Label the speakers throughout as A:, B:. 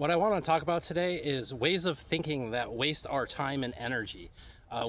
A: What I want to talk about today is ways of thinking that waste our time and energy.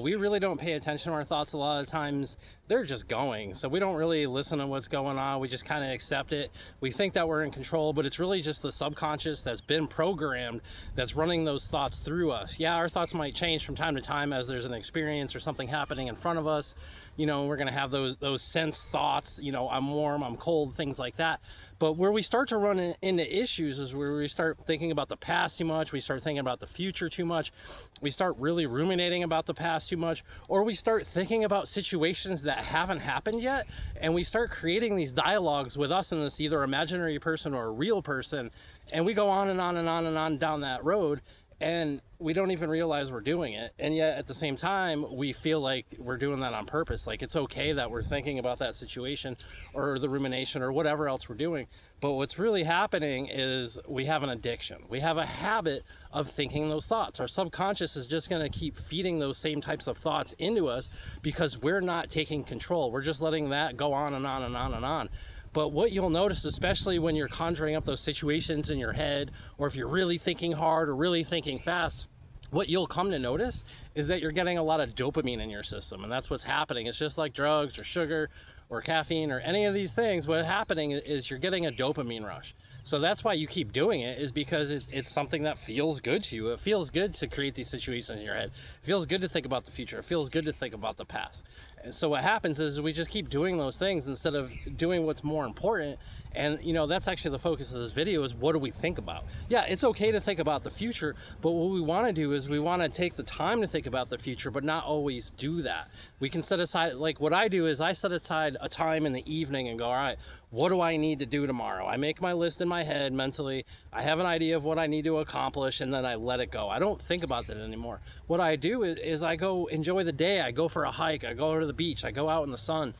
A: We really don't pay attention to our thoughts a lot of times. They're just going. So we don't really listen to what's going on. We just kind of accept it. We think that we're in control, but it's really just the subconscious that's been programmed that's running those thoughts through us. Yeah, our thoughts might change from time to time as there's an experience or something happening in front of us. You know, we're going to have those sense thoughts, you know, I'm warm, I'm cold, things like that. But where we start to run into issues is where we start thinking about the past too much, we start thinking about the future too much, we start really ruminating about the past too much, or we start thinking about situations that haven't happened yet, and we start creating these dialogues with us and this either imaginary person or a real person, and we go on and on and on and on down that road, and we don't even realize we're doing it. And yet at the same time, we feel like we're doing that on purpose. Like it's okay that we're thinking about that situation or the rumination or whatever else we're doing. But what's really happening is we have an addiction. We have a habit of thinking those thoughts. Our subconscious is just going to keep feeding those same types of thoughts into us because we're not taking control. We're just letting that go on and on and on and on. But what you'll notice, especially when you're conjuring up those situations in your head, or if you're really thinking hard or really thinking fast, what you'll come to notice is that you're getting a lot of dopamine in your system. And that's what's happening. It's just like drugs or sugar or caffeine or any of these things. What's happening is you're getting a dopamine rush. So that's why you keep doing it, is because it's something that feels good to you. It feels good to create these situations in your head. It feels good to think about the future. It feels good to think about the past. And so what happens is we just keep doing those things instead of doing what's more important. And you know, that's actually the focus of this video, is what do we think about? Yeah, it's okay to think about the future, but what we want to do is we want to take the time to think about the future, but not always do that. We can set aside, like what I do is I set aside a time in the evening and go, all right, what do I need to do tomorrow? I make my list in my head mentally. I have an idea of what I need to accomplish, and then I let it go. I don't think about that anymore. What I do is I go enjoy the day. I go for a hike. I go to the beach. I go out in the sun.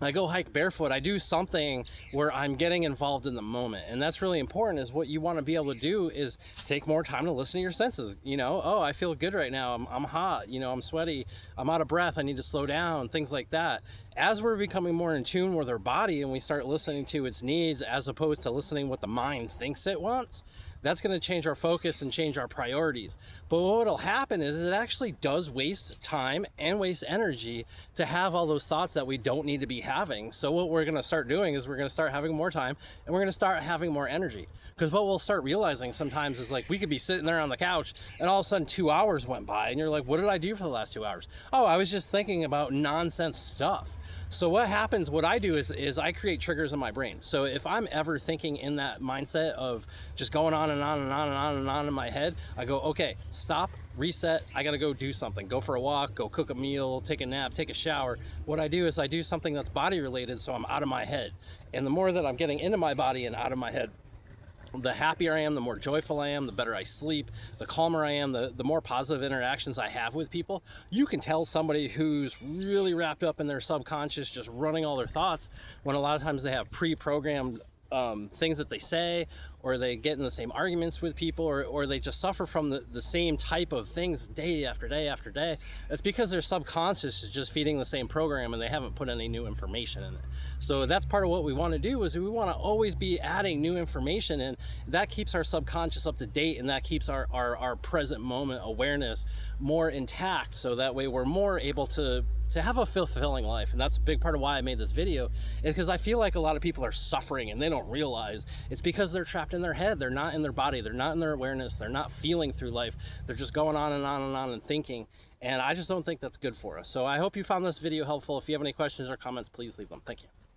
A: I go hike barefoot. I do something where I'm getting involved in the moment. And that's really important, is what you want to be able to do is take more time to listen to your senses. You know, oh, I feel good right now. I'm hot, you know, I'm sweaty, I'm out of breath, I need to slow down, things like that. As we're becoming more in tune with our body and we start listening to its needs as opposed to listening what the mind thinks it wants, that's going to change our focus and change our priorities. But what'll happen is it actually does waste time and waste energy to have all those thoughts that we don't need to be having. So what we're going to start doing is we're going to start having more time and we're going to start having more energy. Because what we'll start realizing sometimes is, like, we could be sitting there on the couch and all of a sudden 2 hours went by and you're like, what did I do for the last 2 hours? Oh, I was just thinking about nonsense stuff. So what happens, what I do is I create triggers in my brain. So if I'm ever thinking in that mindset of just going on and on and on and on and on in my head, I go, okay, stop, reset, I gotta go do something. Go for a walk, go cook a meal, take a nap, take a shower. What I do is I do something that's body related, so I'm out of my head. And the more that I'm getting into my body and out of my head, the happier I am, the more joyful I am, the better I sleep, the calmer I am, the more positive interactions I have with people. You can tell somebody who's really wrapped up in their subconscious, just running all their thoughts, when a lot of times they have pre-programmed things that they say, or they get in the same arguments with people, or they just suffer from the same type of things day after day after day. It's because their subconscious is just feeding the same program and they haven't put any new information in it. So that's part of what we want to do, is we want to always be adding new information, and that keeps our subconscious up to date, and that keeps our present moment awareness more intact, so that way we're more able to have a fulfilling life. And that's a big part of why I made this video, is because I feel like a lot of people are suffering and they don't realize it's because they're trapped in their head. They're not in their body, they're not in their awareness, they're not feeling through life, they're just going on and on and on and thinking. And I just don't think that's good for us. So I hope you found this video helpful. If you have any questions or comments, please leave them. Thank you.